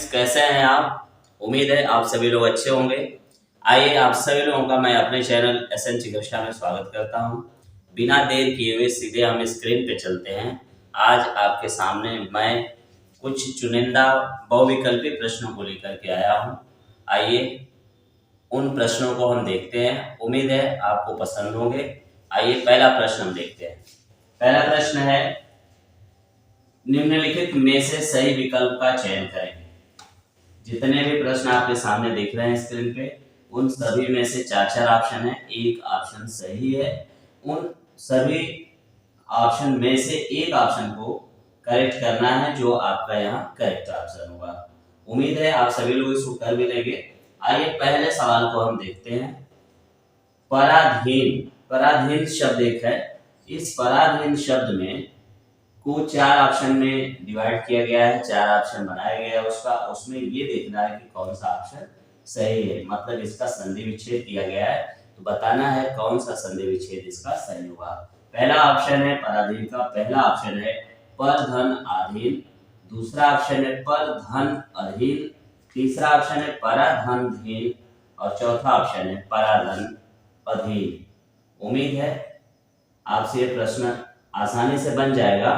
Friends, कैसे हैं आप। उम्मीद है आप सभी लोग अच्छे होंगे। आइए आप सभी लोगों का मैं अपने चैनल SN चिकित्सा में स्वागत करता हूं। बिना देर किए हुए सीधे हम स्क्रीन पे चलते हैं। आज आपके सामने मैं कुछ चुनिंदा बहुविकल्पी प्रश्नों को लेकर के आया हूं। आइए उन प्रश्नों को हम देखते हैं। उम्मीद है आपको पसंद होंगे। आइए पहला प्रश्न हम देखते हैं। पहला प्रश्न है, निम्नलिखित में से सही विकल्प का चयन करें। जितने भी प्रश्न आपके सामने देख रहे हैं स्क्रीन पे, उन सभी में से चार ऑप्शन है, एक ऑप्शन सही है। उन सभी ऑप्शन में से एक ऑप्शन को करेक्ट करना है, जो आपका यहाँ करेक्ट ऑप्शन होगा। उम्मीद है आप सभी लोग इसको कर भी लेंगे। आइए पहले सवाल को हम देखते हैं। पराधीन, पराधीन शब्द एक है। इस पराधीन शब्द में को चार ऑप्शन में डिवाइड किया गया है, चार ऑप्शन बनाया गया है उसमें ये देखना है कि कौन सा ऑप्शन सही है। मतलब इसका संधि विच्छेद किया गया है, तो बताना है कौन सा संधि विच्छेद इसका सही होगा। पहला ऑप्शन है पराधीन का, पहला ऑप्शन है पर धन आधीन, दूसरा ऑप्शन है पर धन अधीन, तीसरा ऑप्शन है पराधन धीन और चौथा ऑप्शन है पराधन अधीन। उम्मीद है आपसे ये प्रश्न आसानी से बन जाएगा।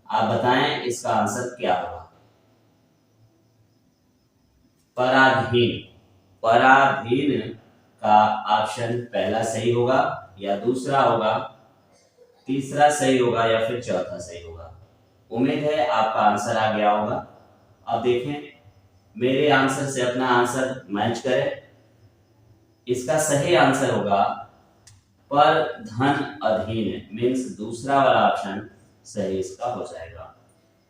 आप बताएं इसका आंसर क्या होगा। पराधीन, पराधीन का ऑप्शन पहला सही होगा या दूसरा होगा, तीसरा सही होगा या फिर चौथा सही होगा। उम्मीद है आपका आंसर आ गया होगा। अब देखें मेरे आंसर से अपना आंसर मैच करें। इसका सही आंसर होगा पर धन अधीन, मीन्स दूसरा वाला ऑप्शन सही इसका हो जाएगा।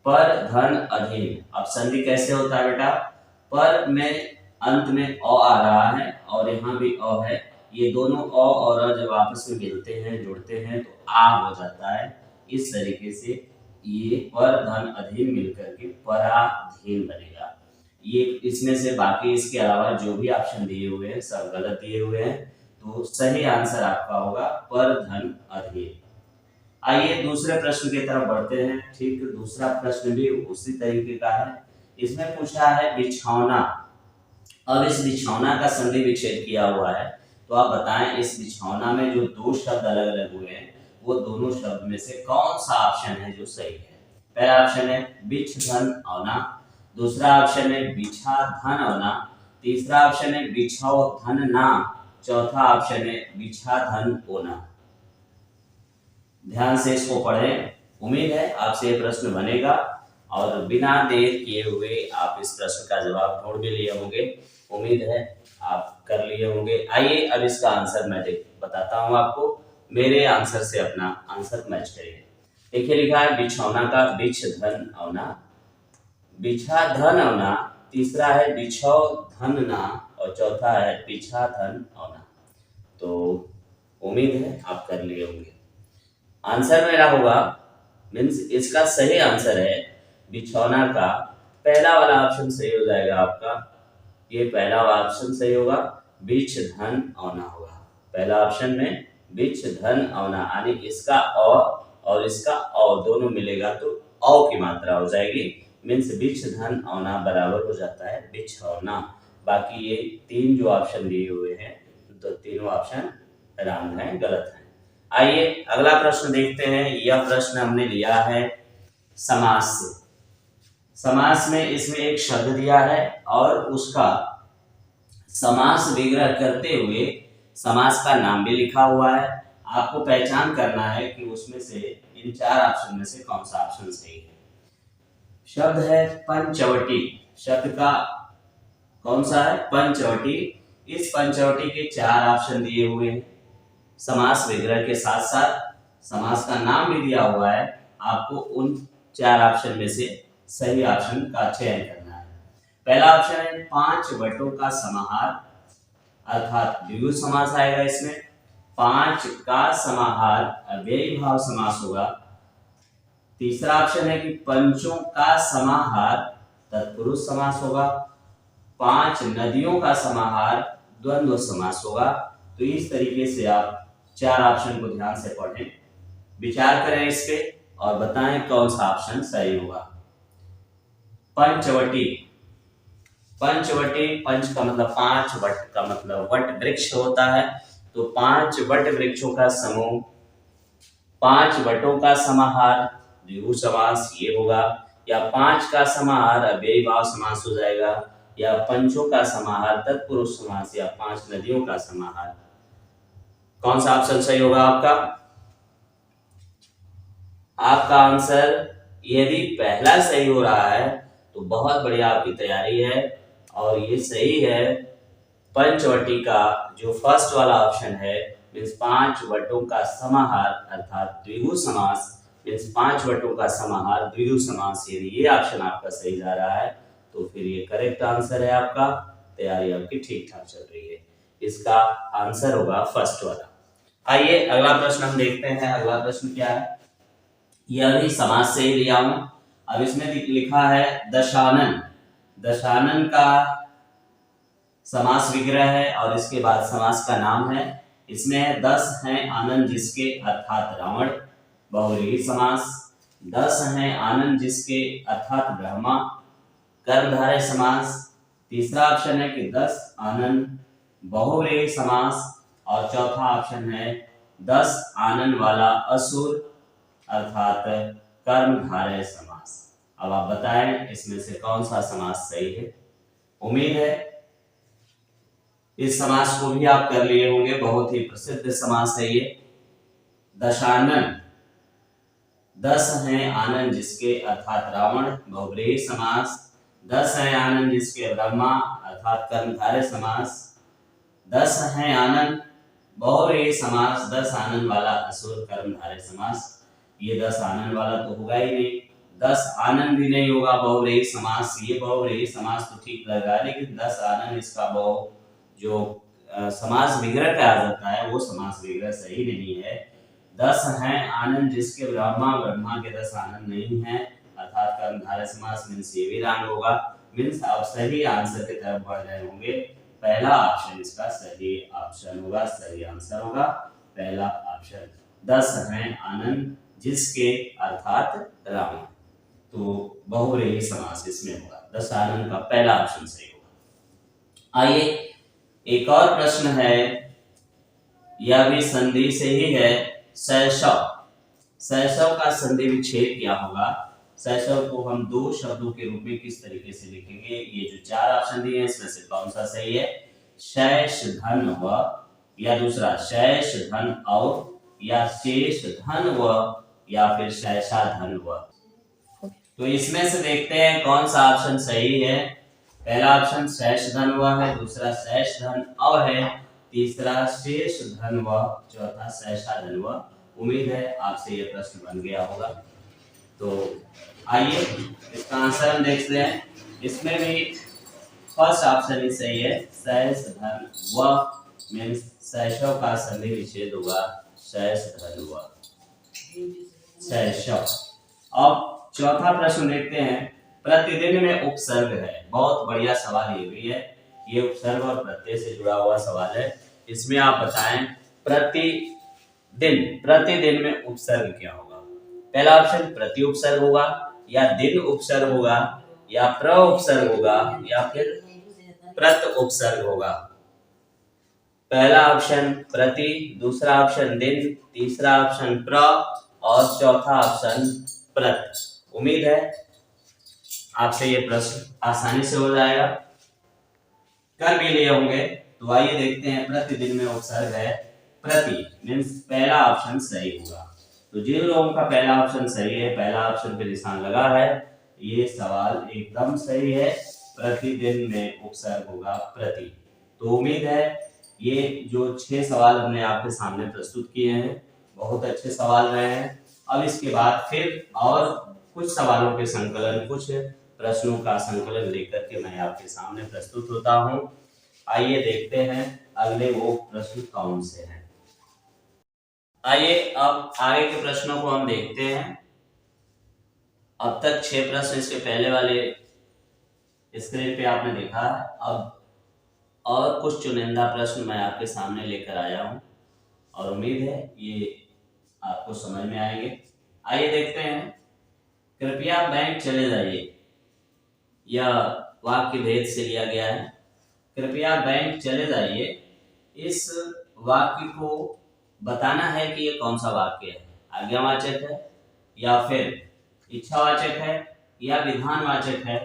पर धन अधीन। अब संधि कैसे होता है बेटा, पर में अंत में अ आ रहा है और यहाँ भी अ है। ये दोनों अ और अ जब आपस में मिलते हैं, जुड़ते हैं, तो आ हो जाता है। इस तरीके से ये पर धन अधीन मिलकर के पराधीन बनेगा। ये इसमें से बाकी इसके अलावा जो भी ऑप्शन दिए हुए हैं सब गलत दिए हुए हैं, तो सही आंसर आपका होगा पर धन अधीन। आइए दूसरे प्रश्न की तरफ बढ़ते हैं। ठीक, दूसरा प्रश्न भी उसी तरीके का है। इसमें पूछा है बिछौना। अब इस बिछौना का संधि विच्छेद किया हुआ है, तो आप बताएं इस बिछौना में जो दो शब्द अलग अलग हुए हैं, वो दोनों शब्द में से कौन सा ऑप्शन है जो सही है। पहला ऑप्शन है बिछ धन औना, दूसरा ऑप्शन है बिछा धन औना, तीसरा ऑप्शन है बिछाओ धन ना, चौथा ऑप्शन है बिछा धन ओना। ध्यान से इसको पढ़ें। उम्मीद है आपसे ये प्रश्न बनेगा और बिना देर किए हुए आप इस प्रश्न का जवाब ढूंढ भी लिए होंगे। उम्मीद है आप कर लिए होंगे। आइए अब इसका आंसर मैं बताता हूँ आपको। मेरे आंसर से अपना आंसर मैच करिए। देखिए लिखा है बिछौना का बिछ धन औना, बिछा धन औना, तीसरा है बिछौ धन ना और चौथा है बिछा धन औना। तो उम्मीद है आप कर लिए होंगे। आंसर मेरा होगा, मीन्स इसका सही आंसर है बिछौना का पहला वाला ऑप्शन सही हो जाएगा आपका। ये पहला वाला ऑप्शन सही होगा, बिछ धन औना होगा। पहला ऑप्शन में बिछ धन औना, यानी इसका अ और इसका औ दोनों मिलेगा तो औ की मात्रा हो जाएगी। मीन्स बिछ धन औना बराबर हो जाता है बिछौना। बाकी ये तीन जो ऑप्शन दिए हुए हैं, तो तीनों ऑप्शन रॉन्ग है, गलत है। आइए अगला प्रश्न देखते हैं। यह प्रश्न हमने लिया है समास से। समास में इसमें एक शब्द दिया है और उसका समास विग्रह करते हुए समास का नाम भी लिखा हुआ है। आपको पहचान करना है कि उसमें से इन चार ऑप्शन में से कौन सा ऑप्शन सही है। शब्द है पंचवटी। शब्द का कौन सा है, पंचवटी। इस पंचवटी के चार ऑप्शन दिए हुए हैं। समास विग्रह के साथ साथ समास का नाम भी दिया हुआ है। आपको उन चार ऑप्शन में से सही ऑप्शन का चयन करना है। पहला ऑप्शन है पांच वटों का समाहार, अर्थात द्विगु समास आएगा इसमें। पांच का समाहार अव्ययी भाव समास होगा। तीसरा ऑप्शन है कि पंचों का समाहार तत्पुरुष समास होगा। पांच नदियों का समाहार द्वंद्व समास होगा। तो इस तरीके से आप चार ऑप्शन को ध्यान से पढ़ें, विचार करें इस पे और बताएं कौन सा ऑप्शन सही होगा। पंचवटी, पंचवटी, पंच का मतलब पांच, वट का मतलब वट वृक्ष होता है। तो 5 वट वृक्षों का समूह, 5 वटों का समाहार द्विगु समास ये होगा, या 5 का समाहार अव्ययी भाव समास हो जाएगा, या पंचों का समाहार तत्पुरुष समास, या 5 नदियों का समाहार। कौन सा ऑप्शन सही होगा आपका? आपका आंसर यदि पहला सही हो रहा है तो बहुत बढ़िया आपकी तैयारी है, और ये सही है। पंचवटी का जो फर्स्ट वाला ऑप्शन है मीन्स 5 वटों का समाहार अर्थात द्विगु समास, मीन्स 5 वटों का समाहार द्विगु समास, यदि ये ऑप्शन आपका सही जा रहा है तो फिर ये करेक्ट आंसर है आपका। तैयारी आपकी ठीक ठाक चल रही है। इसका आंसर होगा फर्स्ट वाला। आइए अगला प्रश्न हम देखते हैं। अगला प्रश्न क्या है, यह भी समाज से ही लिया हूं। अब इसमें लिखा है दशानन। दशानन का समास विग्रह है और इसके बाद समास का नाम है। इसमें 10 हैं आनंद जिसके अर्थात रावण, बहुव्रीहि समास। 10 हैं आनंद जिसके अर्थात ब्रह्मा, कर्मधारय समास। तीसरा ऑप्शन है कि 10 आनंद बहुव्रीहि समास, और चौथा ऑप्शन है 10 आनंद वाला असुर अर्थात कर्मधारय समास। अब आप बताएं इसमें से कौन सा समास सही है। उम्मीद है इस समास को भी आप कर लिए होंगे, बहुत ही प्रसिद्ध समास है ये। दशानन, 10 हैं आनंद जिसके अर्थात रावण, बहुव्रीहि समास। 10 हैं आनंद जिसके ब्रह्मा अर्थात कर्मधारय समास। 10 हैं आनंद बहुव्रीहि समास, 10 आनंद वाला असुर कर्मधारय समास। ये 10 आनंद वाला तो होगा ही नहीं, 10 आनंद भी नहीं होगा बहुव्रीहि समास। ये बहुव्रीहि समास तो ठीक लग रहा है, लेकिन 10 आनंद इसका बहु जो समास विग्रह कहा जाता है वो समास विग्रह सही नहीं है। 10 हैं आनंद जिसके ब्रह्मा, ब्रह्मा के 10 आनंद नहीं है अर्थात कर्मधारय समास, मीन्स ये भी रॉन्ग होगा। मीन्स आप सही आंसर की तरफ बढ़ रहे होंगे। पहला ऑप्शन इसका सही ऑप्शन होगा, सही आंसर होगा पहला ऑप्शन। 10 हैं आनंद जिसके अर्थात रावण, तो बहुव्रीहि समास इसमें होगा। 10 आनंद का पहला ऑप्शन सही होगा। आइए एक और प्रश्न है, यह भी संधि से ही है। शैशव, शैशव का संधि विच्छेद क्या होगा? शैशव को हम 2 शब्दों के रूप में किस तरीके से लिखेंगे? ये जो 4 ऑप्शन दिए हैं इसमें से कौन सा सही है? शैश धन व, या दूसरा शैश धन और, या शेष धन व, या फिर शैशा धन व। तो इसमें से देखते हैं कौन सा ऑप्शन सही है। पहला ऑप्शन शेष धन व है, दूसरा शेष धन अ है, तीसरा शेष धन व, चौथा शैशा धन व। उम्मीद है आपसे ये प्रश्न बन गया होगा। तो आइए इसका आंसर हम देखते हैं। इसमें भी फर्स्ट ऑप्शन ही सही है, शेष धन व, मीन्स शैशव का संधि विच्छेद होगा शेष धन व, शैशव। अब चौथा प्रश्न देखते हैं। प्रतिदिन में उपसर्ग है, बहुत बढ़िया सवाल ये भी है। ये उपसर्ग और प्रत्यय से जुड़ा हुआ सवाल है। इसमें आप बताएं प्रतिदिन, प्रतिदिन में उपसर्ग क्या होगा? पहला ऑप्शन प्रति उपसर्ग होगा, या दिन उपसर्ग होगा, या प्र उपसर्ग होगा, या फिर प्रत उपसर्ग होगा। पहला ऑप्शन प्रति, दूसरा ऑप्शन दिन, तीसरा ऑप्शन प्र, और चौथा ऑप्शन प्रत। उम्मीद है आपसे ये प्रश्न आसानी से हो जाएगा, कर भी लिए होंगे। तो आइए देखते हैं। प्रतिदिन में उपसर्ग है प्रति, मीन्स पहला ऑप्शन सही होगा। तो जिन लोगों का पहला ऑप्शन सही है, पहला ऑप्शन पे निशान लगा है, ये सवाल एकदम सही है। प्रतिदिन में उपसर्ग होगा प्रति। तो उम्मीद है ये जो 6 सवाल हमने आपके सामने प्रस्तुत किए हैं बहुत अच्छे सवाल रहे हैं। अब इसके बाद फिर और कुछ सवालों के संकलन, कुछ प्रश्नों का संकलन लेकर के मैं आपके सामने प्रस्तुत होता हूं। आइए देखते हैं अगले वो प्रश्न कौन से हैं। आइए अब आगे के प्रश्नों को हम देखते हैं। अब तक 6 प्रश्न इसके पहले वाले स्क्रीन पे आपने देखा है। अब और कुछ चुनिंदा प्रश्न मैं आपके सामने लेकर आया हूं, और उम्मीद है ये आपको समझ में आएंगे। आइए देखते हैं। कृपया बैंक चले जाइए, यह वाक्य भेद से लिया गया है। कृपया बैंक चले जाइए, इस वाक्य को बताना है कि ये कौन सा वाक्य है, आज्ञावाचक है या फिर इच्छावाचक है या विधानवाचक है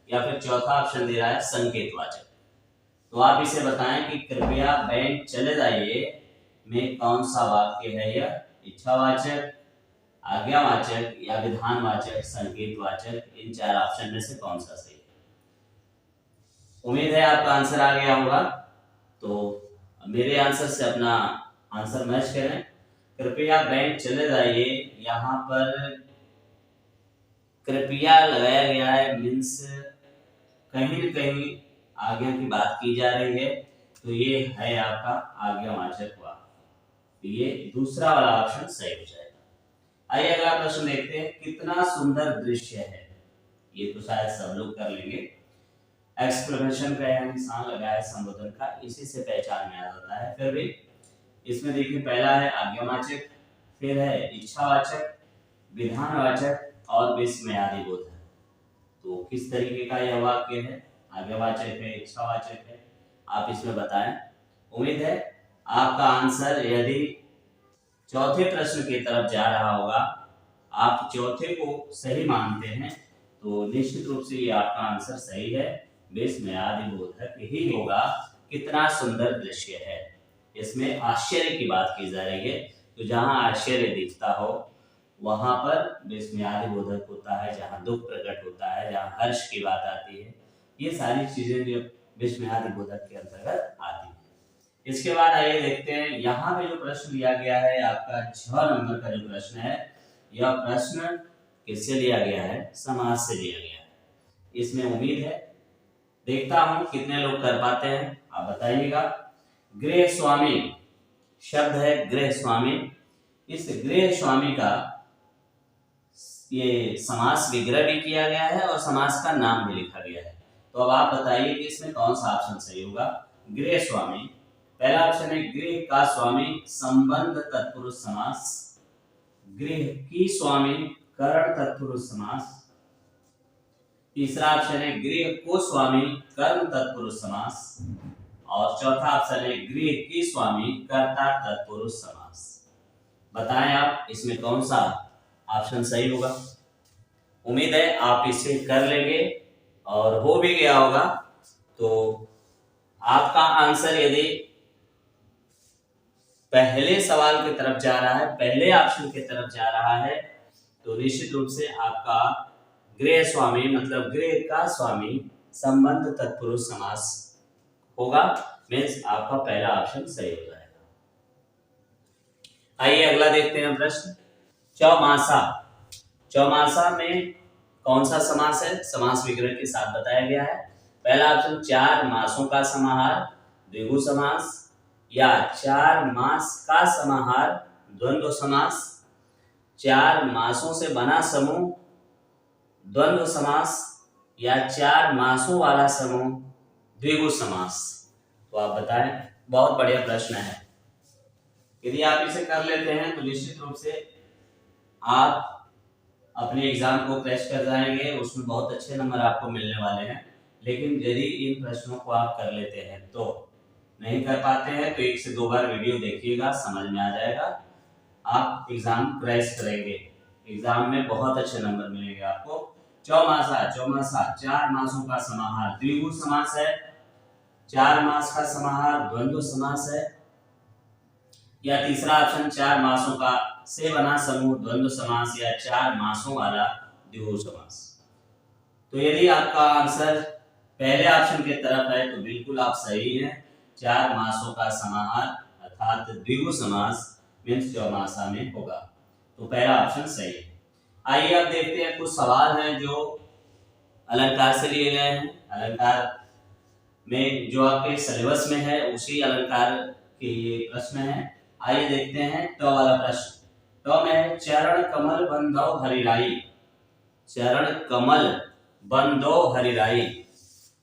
या फिर चौथा ऑप्शन दे रहा है संकेतवाचक। तो आप इसे बताएं कि कृपया बैंक चले जाइए में कौन सा वाक्य है, यह इच्छावाचक, आज्ञावाचक या विधानवाचक, संकेतवाचक, इन चार ऑप्शन में से कौन सा सही है। उम्मीद है आपका आंसर आ गया होगा। तो मेरे आंसर से अपना आंसर मैच करें। कृपया बैंक चले जाइए, यहाँ पर कृपया लगाया गया है, मीन्स कहीं न कहीं आज्ञा की बात की जा रही है, तो ये है आपका आज्ञावाचक वाक्य। तो ये दूसरा वाला ऑप्शन सही हो जाएगा। आइए अगला प्रश्न देखते हैं। कितना सुंदर दृश्य है, ये तो शायद सब लोग कर लेंगे। एक्सक्लेमेशन का या निशान लगाया संबोधन का, इसी से पहचान में आ जाता है। फिर भी इसमें देखिए, पहला है आज्ञावाचक, फिर है इच्छावाचक, विधानवाचक और विस्मयादि बोधक। तो किस तरीके का यह वाक्य है, आज्ञावाचक है, इच्छावाचक है, आप इसमें बताएं। उम्मीद है आपका आंसर यदि चौथे प्रश्न की तरफ जा रहा होगा, आप चौथे को सही मानते हैं, तो निश्चित रूप से ये आपका आंसर सही है, विस्मयादि बोधक ही होगा। कितना सुंदर दृश्य है, इसमें आश्चर्य की बात की जा रही है, तो जहां आश्चर्य दिखता हो वहां पर विस्मयादि बोधक होता है, जहां दुख प्रकट होता है, जहां हर्ष की बात आती है, ये सारी चीजें जो विस्मयादि बोधक के अंतर्गत आती है। इसके बाद आइए देखते हैं, यहाँ पे जो प्रश्न लिया गया है आपका 6 नंबर का जो प्रश्न है, यह प्रश्न किससे लिया गया है, समास से लिया गया है। इसमें उम्मीद है, देखता हूं कितने लोग कर पाते हैं, आप बताइएगा। गृह स्वामी शब्द है, गृह स्वामी। इस गृह स्वामी का ये समास विग्रह भी किया गया है और समास का नाम भी लिखा गया है। तो अब आप बताइए कि इसमें कौन सा ऑप्शन सही होगा। गृह स्वामी, पहला ऑप्शन है गृह का स्वामी संबंध तत्पुरुष समास, गृह की स्वामी करण तत्पुरुष समास, तीसरा ऑप्शन है गृह को स्वामी कर्म तत्पुरुष समास, और चौथा ऑप्शन है गृह की स्वामी कर्ता तत्पुरुष समास। बताएं आप इसमें कौन सा ऑप्शन सही होगा। उम्मीद है आप इसे कर लेंगे और हो भी गया होगा। तो आपका आंसर यदि पहले सवाल की तरफ जा रहा है, पहले ऑप्शन की तरफ जा रहा है, तो निश्चित रूप से आपका गृह स्वामी मतलब गृह का स्वामी संबंध तत्पुरुष समास होगा, मीन्स आपका पहला ऑप्शन सही हो जाएगा। आइए अगला देखते हैं प्रश्न। चौमासा, चौमासा में कौन सा समास है, समास विग्रह के साथ बताया गया है। पहला ऑप्शन 4 मासों का समाहार द्विगु समास, या 4 मास का समाहार द्वंद्व समास, 4 मासों से बना समूह द्वंद्व समास, या 4 मासों वाला समूह द्विगु समास। तो आप बताएं, बहुत बढ़िया प्रश्न है। यदि आप इसे कर लेते हैं तो निश्चित रूप से आप अपने एग्जाम को क्रैश कर जाएंगे, उसमें बहुत अच्छे नंबर आपको मिलने वाले हैं। लेकिन यदि इन प्रश्नों को आप कर लेते हैं, तो नहीं कर पाते हैं तो 1 से 2 बार वीडियो देखिएगा, समझ में आ जाएगा, आप एग्जाम क्रैश करेंगे, एग्जाम में बहुत अच्छे नंबर मिलेंगे आपको। चौमासा, चौमासा 4 मासों का समाहार द्विगु समास है, 4 मास का समाहार द्वंद्व समास है, या तीसरा ऑप्शन 4 मासों का से बना समूह द्वंद्व समास, या 4 मासों वाला द्विगु समास। तो यदि आपका आंसर पहले ऑप्शन की तरफ है तो बिल्कुल आप सही हैं, 4 मासों का समाहार अर्थात द्विगु समास मीन्स चौमासा में होगा, तो पहला ऑप्शन सही है। आइए अब देखते हैं, कुछ सवाल हैं जो अलंकार से लिए गए हैं। अलंकार में जो आपके सिलेबस में है उसी अलंकार के ये प्रश्न है। आइए देखते हैं ट वाला प्रश्न। ट में है चरण कमल बंधो हरिराई, चरण कमल बंधो हरिराई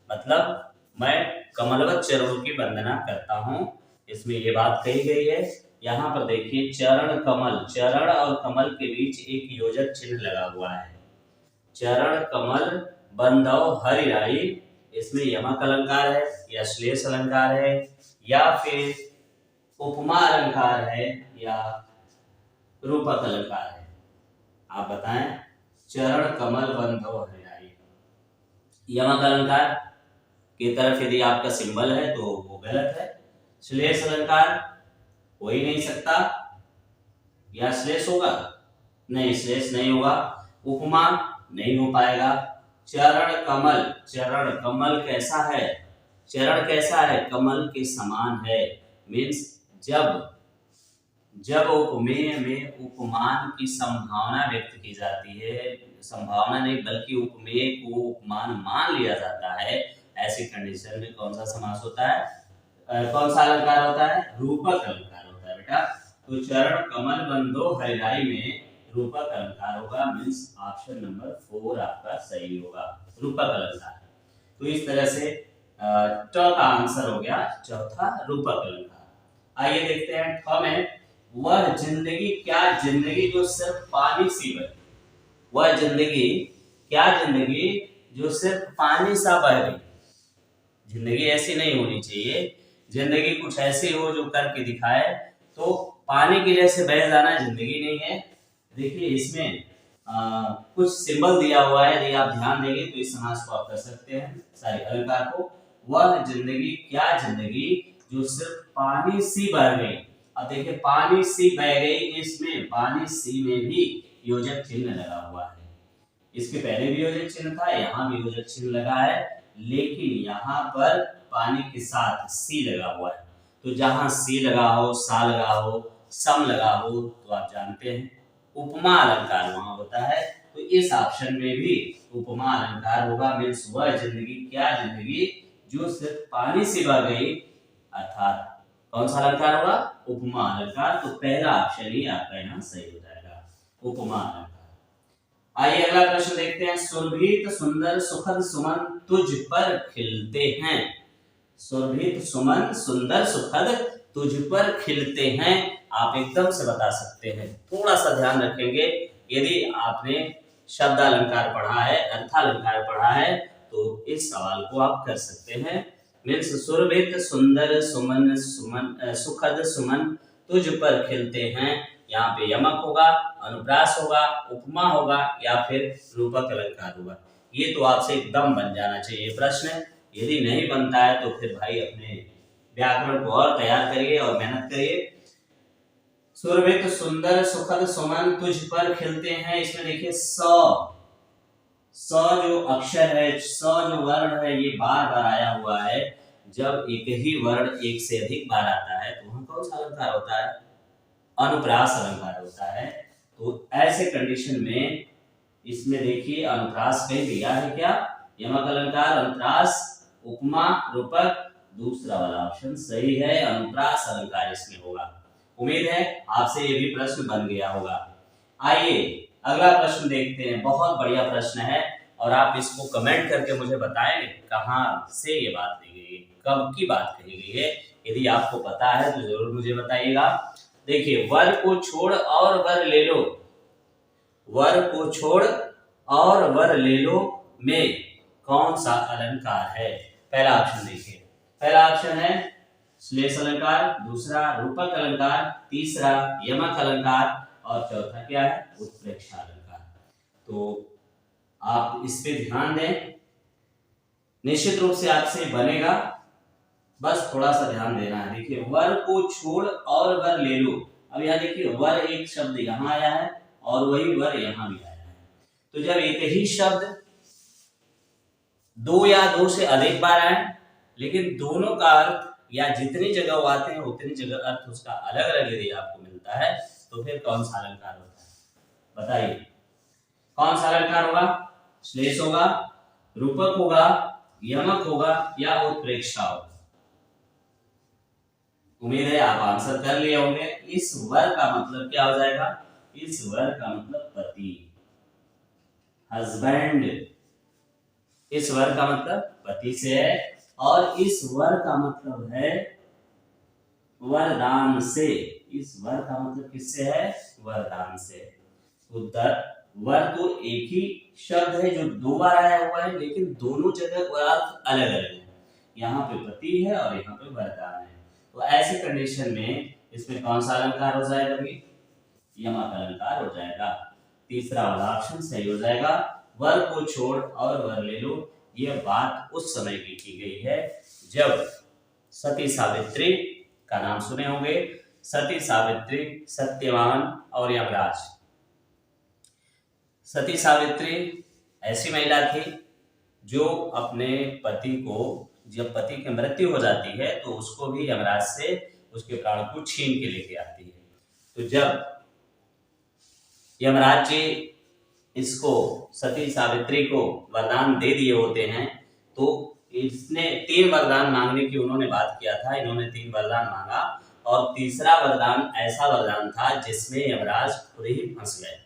मतलब मैं कमलवत चरणों की वंदना करता हूं, इसमें ये बात कही गई है। यहाँ पर देखिए चरण कमल, चरण और कमल के बीच एक योजक चिन्ह लगा हुआ है। चरण कमल बंधो हरिराई इसमें यमक अलंकार है या श्लेष अलंकार है या फिर उपमा अलंकार है या रूपक अलंकार है? आप बताएं। चरण कमल बंधो हरियाई, यमक अलंकार की तरफ यदि आपका सिंबल है तो वो गलत है। श्लेष अलंकार हो ही नहीं सकता, या श्लेष होगा? नहीं, श्लेष नहीं होगा। उपमा नहीं हो पाएगा। चरण कमल कैसा है? चरण कैसा है? कमल के समान है। मीन्स जब उपमेय में उपमान की संभावना व्यक्त की जाती है, संभावना नहीं बल्कि उपमेय को उपमान मान लिया जाता है, ऐसी कंडीशन में कौन सा समास होता है? कौन सा अलंकार होता है? रूपक अलंकार होता है बेटा। तो चरण कमल बंधो हरिराई में रूपक अलंकार होगा। मीन्स ऑप्शन नंबर 4 आपका सही होगा, रूपक अलंकार। तो इस तरह से ट का आंसर हो गया चौथा, रूपक अलंकार। आइए देखते हैं ठ में, वह जिंदगी क्या जिंदगी जो सिर्फ पानी सी बहे, वह जिंदगी क्या जिंदगी जो सिर्फ पानी सा बह गई। जिंदगी ऐसी नहीं होनी चाहिए, जिंदगी कुछ ऐसी हो जो करके दिखाए। तो पानी की जैसे बह जाना जिंदगी नहीं है। देखिए इसमें कुछ सिंबल दिया हुआ है, यदि आप ध्यान देंगे तो इस समास को आप कर सकते हैं सारे अलंकार को। वह जिंदगी क्या जिंदगी जो सिर्फ पानी सी बह गई। अब देखिए पानी सी बह गई, इसमें पानी सी में भी योजक चिन्ह लगा हुआ है। इसके पहले भी योजक चिन्ह था, यहाँ भी योजक चिन्ह लगा है, लेकिन यहाँ पर पानी के साथ सी लगा हुआ है। तो जहां सी लगा हो, सा लगा हो, सम लगा हो, तो आप जानते हैं उपमा अलंकार वहां होता है। तो इस ऑप्शन में भी उपमा अलंकार होगा। मीन्स वह जिंदगी क्या जिंदगी जो सिर्फ पानी से बह गई, अर्थात कौन सा अलंकार होगा? उपमा अलंकार। तो पहला ऑप्शन ही आपका यहाँ सही हो जाएगा, उपमा अलंकार। आइए अगला प्रश्न देखते हैं। सुरभित सुंदर सुखद सुमन तुझ पर खिलते हैं। सुरभित सुमन सुंदर सुखद तुझ पर खिलते हैं, आप एकदम से बता सकते हैं। थोड़ा सा ध्यान रखेंगे, यदि आपने शब्द अलंकार पढ़ा है, अर्थालंकार पढ़ा है, तो इस सवाल को आप कर सकते हैं। मीन्स सुरभित सुंदर सुमन सुखद सुमन तुझ पर खिलते हैं, यहाँ पे यमक होगा, अनुप्रास होगा, उपमा होगा या फिर रूपक अलंकार होगा। ये तो आपसे एकदम बन जाना चाहिए प्रश्न। यदि नहीं बनता है तो फिर भाई अपने व्याकरण को और तैयार करिए और मेहनत करिए। सुरभित सुंदर सुखद सुमन तुझ पर खिलते हैं, इसमें देखिए स जो अक्षर है, स जो वर्ण है, ये बार बार आया हुआ है। जब एक ही वर्ण एक से अधिक बार आता है तो वहां कौन सा अलंकार होता है? अनुप्रास अलंकार होता है। तो ऐसे कंडीशन में इसमें देखिए अनुप्रास कहीं दिया है क्या? यमक अलंकार, अनुप्रास, उपमा, रूपक, दूसरा वाला ऑप्शन सही है, अनुप्रास अलंकार इसमें होगा। उम्मीद है आपसे ये भी प्रश्न बन गया होगा। आइए अगला प्रश्न देखते हैं। बहुत बढ़िया प्रश्न है और आप इसको कमेंट करके मुझे बताएं कहां से ये बात ली गई है, कब की बात कही गई है। यदि आपको पता है तो जरूर मुझे बताइएगा। देखिए, वर को छोड़ और वर ले लो, वर को छोड़ और वर ले लो में कौन सा अलंकार है? पहला ऑप्शन देखिए, पहला ऑप्शन है श्लेष अलंकार, दूसरा रूपक अलंकार, तीसरा यमक अलंकार और चौथा क्या है? उत्प्रेक्षा अलंकार। तो आप इस पे ध्यान दें, निश्चित रूप से आपसे बनेगा, बस थोड़ा सा ध्यान देना है। देखिए, वर को छोड़ और वर ले लो। अब यहाँ देखिए वर एक शब्द यहाँ आया है और वही वर यहाँ भी आया है। तो जब एक ही शब्द दो या दो से अधिक बार आए, लेकिन दोनों का अर्थ या जितनी जगह वो आते हैं उतनी जगह अर्थ उसका अलग अलग यदि आपको मिलता है, तो फिर कौन सा अलंकार होता है? बताइए कौन सा अलंकार होगा? श्लेष होगा, रूपक होगा, यमक होगा या उत्प्रेक्षा होगा? उम्मीद है आप आंसर कर लिए होंगे। इस वर का मतलब क्या हो जाएगा? इस वर का मतलब पति, हस्बैंड। इस वर का मतलब पति से है और इस वर का मतलब है वरदान से। इस वर का मतलब किससे है? वरदान से। उत्तर वर तो एक ही शब्द है जो दो बार आया हुआ है, लेकिन दोनों जगह अर्थ अलग अलग है। यहाँ पे पति है और यहाँ पे वरदान है। तो ऐसी कंडीशन में इसमें कौन सा अलंकार हो जाएगा भाई? यमक अलंकार हो जाएगा। तीसरा वाला ऑप्शन सही हो जाएगा। वर को छोड़ और वर ले लो, ये बात उस समय की गई है जब सती सावित्री का नाम सुने होंगे। सती सावित्री, सत्यवान और यमराज। सती सावित्री ऐसी महिला थी जो अपने पति को, जब पति की मृत्यु हो जाती है तो उसको भी यमराज से उसके प्राण को छीन के लेके आती है। तो जब यमराज जी इसको, सती सावित्री को वरदान दे दिए होते हैं, तो इसने 3 वरदान मांगने की उन्होंने बात किया था। इन्होंने 3 वरदान मांगा और तीसरा वरदान ऐसा वरदान था जिसमें यमराज खुद ही फंस गए।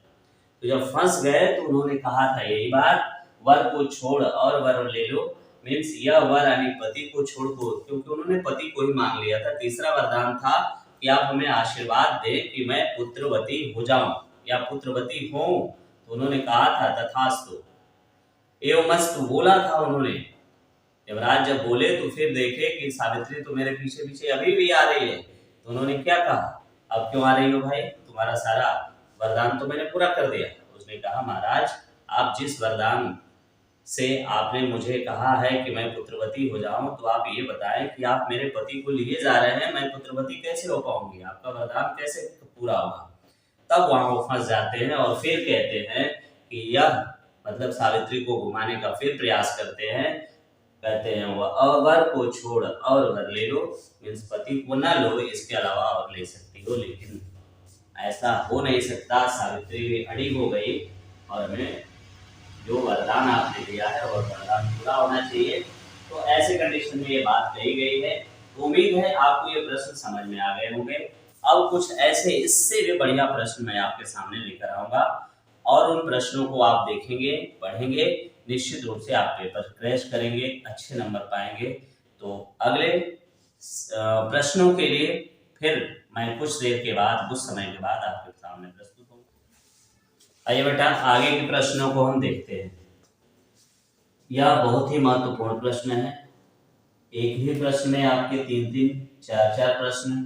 तो जब फंस गए तो उन्होंने कहा था यही बात, वर को छोड़ और वर ले लो। मीन्स यह वर यानी पति को छोड़ दो, क्योंकि उन्होंने पति को ही मांग लिया था। तीसरा वरदान था कि आप हमें आशीर्वाद दें कि मैं पुत्रवती हो जाऊं या पुत्रवती हूं। तो उन्होंने कहा था तथास्तु एवमस्तु बोला था उन्होंने। यमराज जब बोले तो फिर देखे कि सावित्री तो मेरे पीछे पीछे अभी भी आ रही है। तो उन्होंने क्या कहा, अब क्यों आ रही हो भाई, तुम्हारा सारा वरदान तो मैंने पूरा कर दिया। उसने कहा महाराज, आप जिस वरदान से आपने मुझे कहा है कि मैं पुत्रवती हो जाऊं, तो आप ये बताएं कि आप मेरे पति को लिए जा रहे हैं, मैं पुत्रवती कैसे हो पाऊंगी, आपका वरदान कैसे पूरा होगा। तब वहां वो फंस जाते हैं और फिर कहते हैं कि यह मतलब सावित्री को घुमाने का फिर प्रयास करते हैं। कहते हैं वह वर को छोड़ और वर ले लो, मीन्स पति को न लो, इसके अलावा और ले सकती हो। लेकिन ऐसा हो नहीं सकता, सावित्री भी अड़ी हो गई और हमें जो वरदान आपने दिया है और वरदान पूरा होना चाहिए। तो ऐसे कंडीशन में ये बात कही गई है। उम्मीद है आपको ये प्रश्न समझ में आ गए होंगे। अब कुछ ऐसे इससे भी बढ़िया प्रश्न मैं आपके सामने लेकर आऊंगा और उन प्रश्नों को आप देखेंगे, पढ़ेंगे, निश्चित रूप से आप पेपर क्रैश करेंगे, अच्छे नंबर पाएंगे। तो अगले प्रश्नों के लिए फिर मैं कुछ देर के बाद, कुछ समय के बाद आपके सामने प्रस्तुत होऊंगा। आइए बेटा आगे के प्रश्नों को हम देखते हैं। यह बहुत ही महत्वपूर्ण प्रश्न है। एक ही प्रश्न में आपके 3-3, 4-4 प्रश्न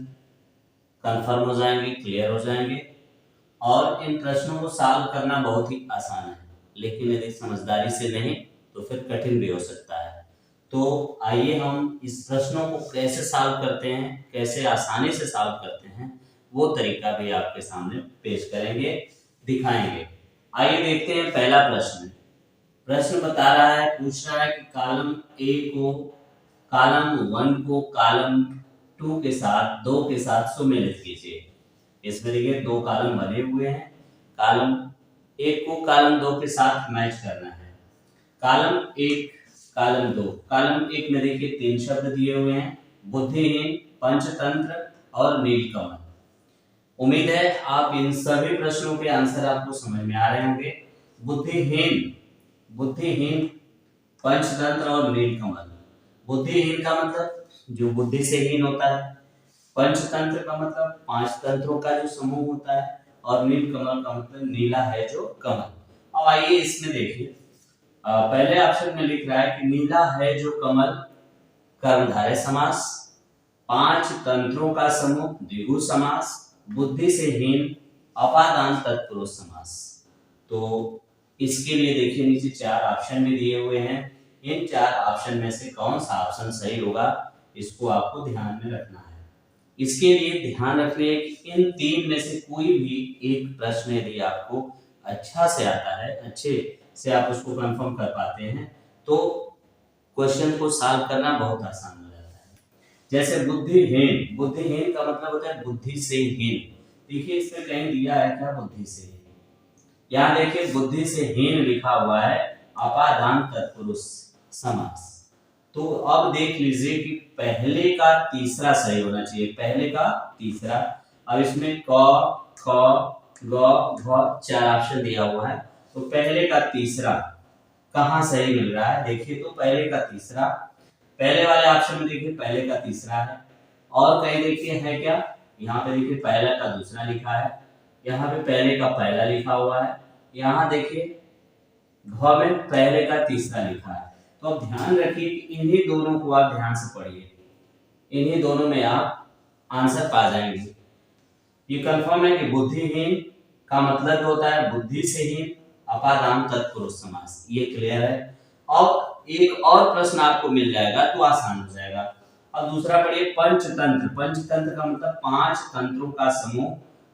कंफर्म हो जाएंगे, क्लियर हो जाएंगे। और इन प्रश्नों को सॉल्व करना बहुत ही आसान है, लेकिन यदि समझदारी से नहीं तो फिर कठिन भी हो सकता है। तो आइए हम इस प्रश्नों को कैसे सॉल्व करते हैं, कैसे आसानी से सॉल्व करते हैं, वो तरीका भी आपके सामने पेश करेंगे, दिखाएंगे। आइए देखते हैं पहला प्रश्न। प्रश्न बता रहा है, पूछ रहा है कि कॉलम ए को, कॉलम 1 को कॉलम 2 के साथ, 2 के साथ सुमेलित कीजिए। इसमें देखिए 2 कॉलम बने हुए हैं, कॉलम 1 को कॉलम 2 के साथ मैच करना है। Column 1, column 2। कॉलम 1 में देखिए 3 शब्द दिए हुए हैं, बुद्धिहीन, पंचतंत्र और नीलकमल। उम्मीद है आप इन सभी प्रश्नों के आंसर आपको समझ में आ रहे होंगे। बुद्धिहीन, बुद्धिहीन, पंचतंत्र और नीलकमल। बुद्धिहीन का मतलब जो बुद्धि से हीन होता है, पंचतंत्र का मतलब 5 तंत्रों का जो समूह होता है, और नीलकमल का मतलब नीला है जो कमल। अब आइए इसमें देखिए, पहले ऑप्शन में लिख रहा है कि नीला है जो कमल कर्मधारय समास, 5 तंत्रों का समूह द्विगु समास, बुद्धि से हीन अपादान तत्पुरुष समास। तो इसके लिए देखिए नीचे 4 ऑप्शन भी दिए हुए हैं। इन 4 ऑप्शन में से कौन सा ऑप्शन सही होगा, इसको आपको ध्यान में रखना है। इसके लिए ध्यान रखिए कि इन 3 में से कोई भी एक प्रश्न यदि आपको अच्छा से आता है, अच्छे से आप उसको कंफर्म कर पाते हैं, तो क्वेश्चन को सॉल्व करना बहुत आसान हो जाता है। जैसे बुद्धिहीन, बुद्धिहीन का मतलब होता है बुद्धि से हीन। देखिए इसमें कहीं दिया है क्या, बुद्धि से हीन। यहाँ देखिए बुद्धि से हीन लिखा हुआ है, अपादान तत्पुरुष समास। तो अब देख लीजिए कि पहले का तीसरा सही होना चाहिए, पहले का तीसरा। अब इसमें क, ख, ग, घ 4 ऑप्शन दिया हुआ है, तो पहले का तीसरा कहाँ सही मिल रहा है, देखिए तो पहले का तीसरा, पहले वाले ऑप्शन में देखिए पहले का तीसरा है। और कहीं देखिए है क्या, यहाँ पे देखिए पहला का दूसरा लिखा है, यहाँ पे पहले का पहला लिखा हुआ है, यहाँ देखिए घ में पहले का तीसरा लिखा है, तो अब ध्यान रखिए कि इन्हीं दोनों को आप ध्यान से पढ़िए, इन्हीं दोनों में आप आंसर पा जाएंगे। ये कंफर्म है कि बुद्धिहीन का मतलब होता है बुद्धि से हीन, अपादान तत्पुरुष समास, ये क्लियर है। अब एक और प्रश्न आपको मिल जाएगा तो आसान हो जाएगा। अब दूसरा पढ़िए पंचतंत्र। पंचतंत्र का मतलब 5 तंत्रों का समूह,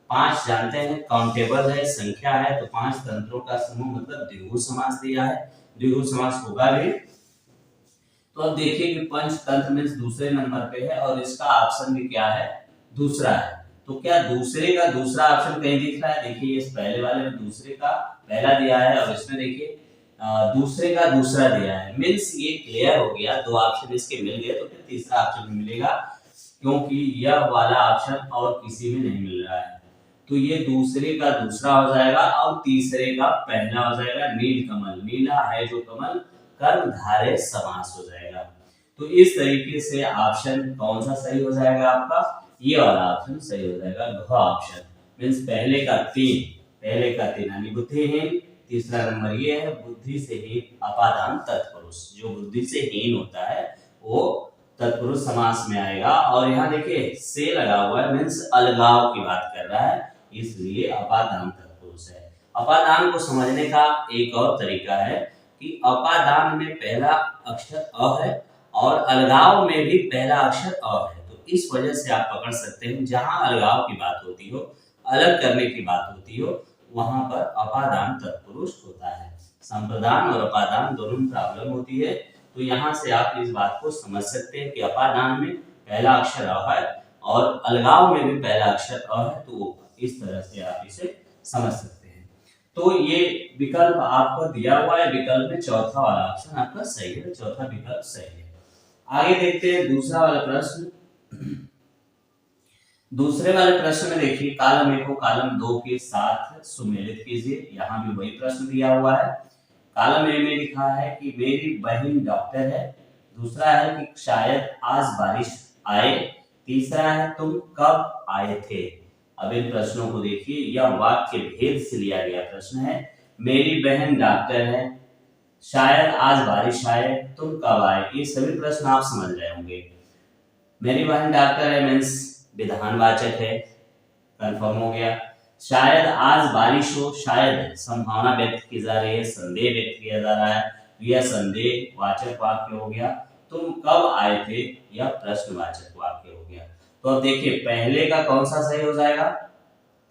5 जानते हैं काउंटेबल है, संख्या है, तो 5 तंत्रों का समूह मतलब द्विगु समास दिया है, द्विगु समास होगा भी। तो अब देखिए कि पंचतंत्र में दूसरे नंबर पे है और इसका ऑप्शन भी क्या है, दूसरा है। तो क्या दूसरे का दूसरा ऑप्शन कहीं दिख रहा है? देखिए इस पहले वाले में दूसरे का पहला दिया है और इसमें देखिए दूसरे का दूसरा दिया है, मींस ये क्लियर हो गया, 2 ऑप्शन इसके मिल गए, तो फिर तीसरा ऑप्शन भी मिलेगा, क्योंकि यह वाला ऑप्शन और किसी में नहीं मिल रहा है। तो ये दूसरे का दूसरा हो जाएगा और तीसरे का पहला हो जाएगा। नीलकमल, नीला है जो कमल, कर्मधारय समास हो जाएगा। तो इस तरीके से ऑप्शन कौन सा सही हो जाएगा आपका? ये वाला ऑप्शन सही हो जाएगा, घ ऑप्शन, मींस पहले का 3 यानी बुद्धिहीन, तीसरा नंबर ये है बुद्धि से हीन अपादान तत्पुरुष, जो बुद्धि से हीन होता है वो तत्पुरुष समास में आएगा। और यहाँ देखिए से लगा हुआ है, मींस अलगाव की बात कर रहा है, इसलिए अपादान तत्पुरुष है। अपादान को समझने का एक और तरीका है कि अपादान में पहला अक्षर अ है और अलगाव में भी पहला अक्षर अ है, तो इस वजह से आप पकड़ सकते हैं जहां अलगाव की बात होती हो, अलग करने की बात होती हो, वहां पर अपादान तत्पुरुष होता है। संप्रदान और अपादान दोनों में प्रॉब्लम होती है, तो यहाँ से आप इस बात को समझ सकते हैं कि अपादान में पहला अक्षर अ है और अलगाव में भी पहला अक्षर अ है, तो इस तरह से आप इसे समझ सकते हैं। तो ये विकल्प आपको दिया हुआ है, विकल्प में चौथा वाला ऑप्शन आपका सही है, चौथा विकल्प सही है। आगे देखते हैं दूसरा वाला प्रश्न। दूसरे वाले प्रश्न में देखिए कॉलम 1 को कॉलम 2 के साथ सुमेलित कीजिए। यहाँ भी वही प्रश्न दिया हुआ है। कॉलम ए में लिखा है कि मेरी बहन डॉक्टर है, दूसरा है कि शायद आज बारिश आए, तीसरा है तुम कब आए थे। अब इन प्रश्नों को देखिए, यह वाक्य भेद से लिया गया प्रश्न है। मेरी बहन डॉक्टर है, शायद आज बारिश आए, तुम कब आए, ये सभी प्रश्न आप समझ रहे होंगे। मेरी बहन डॉक्टर है मीन्स विधानवाचक है, कंफर्म हो गया। शायद आज बारिश हो, शायद संभावना व्यक्त की जा रही है, संदेह व्यक्त किया जा रहा है, यह संदेह वाचक वाक्य हो गया। तुम कब आए थे, यह प्रश्नवाचक वाक्य हो गया। तो अब देखिए पहले का कौन सा सही हो जाएगा,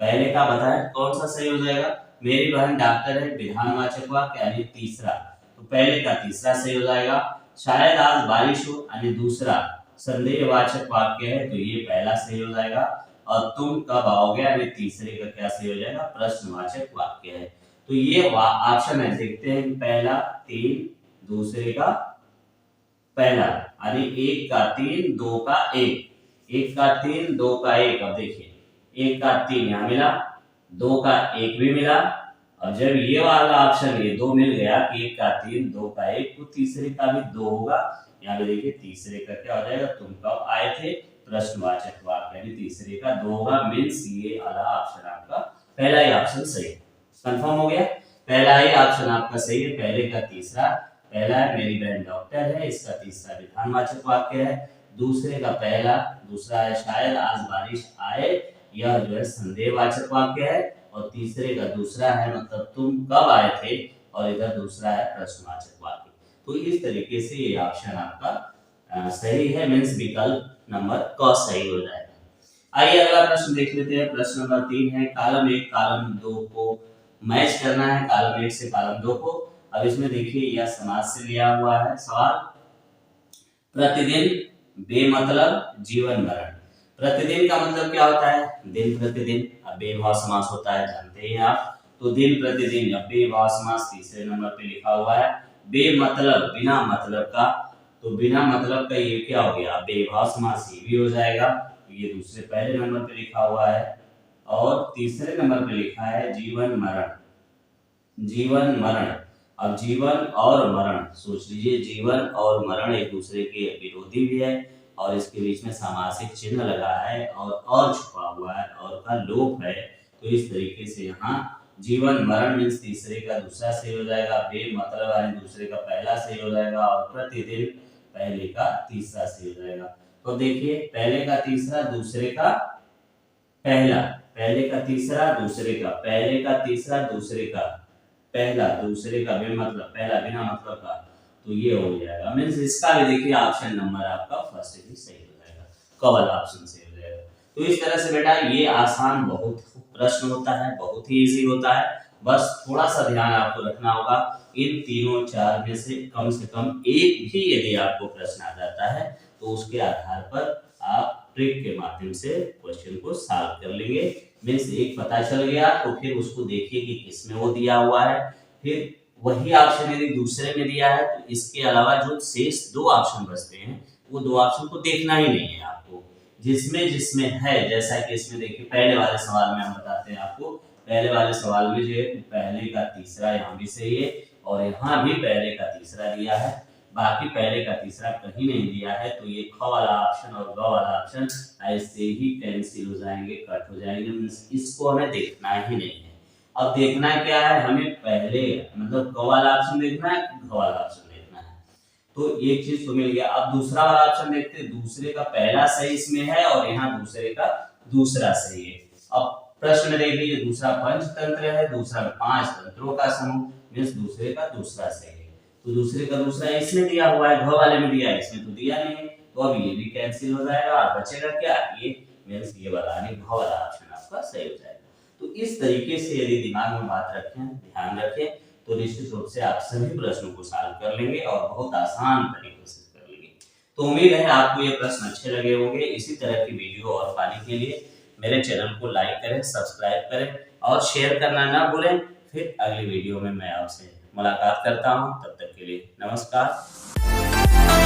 पहले का बताएं कौन सा सही हो जाएगा। मेरी बहन डॉक्टर है विधानवाचक वाक्य यानी तीसरा, तो पहले का तीसरा सही हो जाएगा। शायद आज बारिश हो यानी दूसरा संदेहवाचक वाक्य है, तो ये पहला सही हो जाएगा। और तुम कब आओगे यानी तीसरे का क्या सही हो जाएगा, प्रश्नवाचक वाक्य है। तो ये ऑप्शन है, देखते हैं पहला 3, दूसरे का पहला यानी 1 का 3, 2 का 1, 1 का 3, 2 का 1। अब देखिए 1 का 3 यहाँ मिला, 2 का 1 भी मिला, और जब ये वाला ऑप्शन ये 2 मिल गया कि 1 का 3, 2 का 1, तो तीसरे का भी 2 होगा। यहाँ पे देखिए तीसरे का क्या हो जाएगा, तुम कब आए थे, प्रश्नवाचक वाक्य यानी तीसरे का 2 होगा, मींस ये वाला ऑप्शन आपका पहला ही ऑप्शन सही है। कंफर्म हो गया, पहला ही ऑप्शन आपका सही है, पहले का तीसरा। पहला है मेरी बहन डॉक्टर है, इसका तीसरा विधानवाचक वाक्य है। दूसरे का पहला, दूसरा है शायद आज बारिश आए, यह जो है संदेहवाचक वाक्य है। और तीसरे का दूसरा है मतलब तुम कब आए थे, और इधर दूसरा है प्रश्नवाचक वाक्य। तो इस तरीके से ये ऑप्शन आपका सही है, मींस विकल्प नंबर क सही हो जाएगा। आइए अगला प्रश्न देख लेते हैं। प्रश्न नंबर 3 है कॉलम 1 कॉलम 2 को मैच करना है, कॉलम 1 से कॉलम 2 को। अब इसमें देखिए यह समाज से लिया हुआ है सवाल। प्रतिदिन बेमतलब जीवन मरण। प्रतिदिन का मतलब क्या होता है, दिन प्रतिदिन। अब बेभाव समास होता है, जानते हैं आप। तो दिन प्रतिदिन या बेभाव समास तीसरे नंबर पे लिखा हुआ है। बेमतलब बिना मतलब का, तो बिना मतलब का ये क्या हो गया, बेभाव समास, ये भी हो जाएगा। ये दूसरे पहले नंबर पे लिखा हुआ है। और तीसरे नंबर पे लिखा है जीवन मरण। जीवन मरण, अब जीवन और मरण सोच लीजिए, जीवन और मरण एक दूसरे के विरोधी भी है, और इसके बीच में सामासिक चिन्ह लगा है और छुपा हुआ है, और का लोप है। तो इस तरीके से यहाँ जीवन मरण मीन्स तीसरे का दूसरा सही हो जाएगा, बेमतलब यानी दूसरे का पहला सही हो जाएगा, और प्रतिदिन पहले का तीसरा सही हो जाएगा। तो देखिए पहले का तीसरा दूसरे का पहला, पहले का तीसरा दूसरे का, पहले का तीसरा दूसरे का पहला, दूसरे का बेमतलब पहला बिना मतलब का, तो ये हो जाएगा। मीन्स इसका भी देखिए ऑप्शन नंबर आपका फर्स्ट ही सही हो जाएगा, क वाला ऑप्शन सही हो जाएगा। तो इस तरह से बेटा ये आसान बहुत प्रश्न होता है, बहुत ही इजी होता है। बस थोड़ा सा ध्यान आपको रखना होगा, इन तीनों चार में से कम एक भी यदि आपको प्रश्न आ जाता है तो उसके आधार पर आप ट्रिक के माध्यम से क्वेश्चन को सॉल्व कर लेंगे। मीन्स एक पता चल गया तो फिर उसको देखिए कि किसमें वो दिया हुआ है, फिर वही ऑप्शन यदि दूसरे में दिया है तो इसके अलावा जो शेष दो ऑप्शन बचते हैं वो दो ऑप्शन को देखना ही नहीं है आपको, जिसमें जिसमें है। जैसा कि इसमें देखिए पहले वाले सवाल में हम बताते हैं आपको, पहले वाले सवाल में जो है पहले का तीसरा यहाँ भी सही है और यहाँ भी पहले का तीसरा दिया है, बाकी पहले का तीसरा कहीं नहीं दिया है। तो ये ख वाला ऑप्शन और ग वाला ऑप्शन ऐसे ही कैंसिल हो जाएंगे, कट हो जाएंगे, इसको हमें देखना ही नहीं है। अब देखना क्या है, हमें पहले मतलब क वाला ऑप्शन देखना है, घ वाला ऑप्शन देखना है। तो एक चीज तो मिल गया। अब दूसरा वाला ऑप्शन देखते हैं, दूसरे का पहला सही इसमें है और यहाँ दूसरे का दूसरा सही है। अब प्रश्न में देख लीजिए, दूसरा पंचतंत्र है, दूसरा 5 तंत्रों का समूह, मीन्स दूसरे का दूसरा सही है। तो दूसरे का दूसरा इसमें दिया हुआ है, घ वाले में दिया है, इसमें तो दिया नहीं है, तो अब ये भी कैंसिल हो जाएगा और बचेगा क्या, ये मीन्स ये वाला यानी घ वाला ऑप्शन आपका सही हो जाएगा। तो इस तरीके से यदि दिमाग में बात रखें, ध्यान रखें, तो निश्चित रूप से आप सभी प्रश्नों को सॉल्व कर लेंगे और बहुत आसान तरीके से कर लेंगे। तो उम्मीद है आपको ये प्रश्न अच्छे लगे होंगे। इसी तरह की वीडियो और पाने के लिए मेरे चैनल को लाइक करें, सब्सक्राइब करें और शेयर करना ना भूलें। फिर अगली वीडियो में मैं आपसे मुलाकात करता हूं, तब तक के लिए नमस्कार।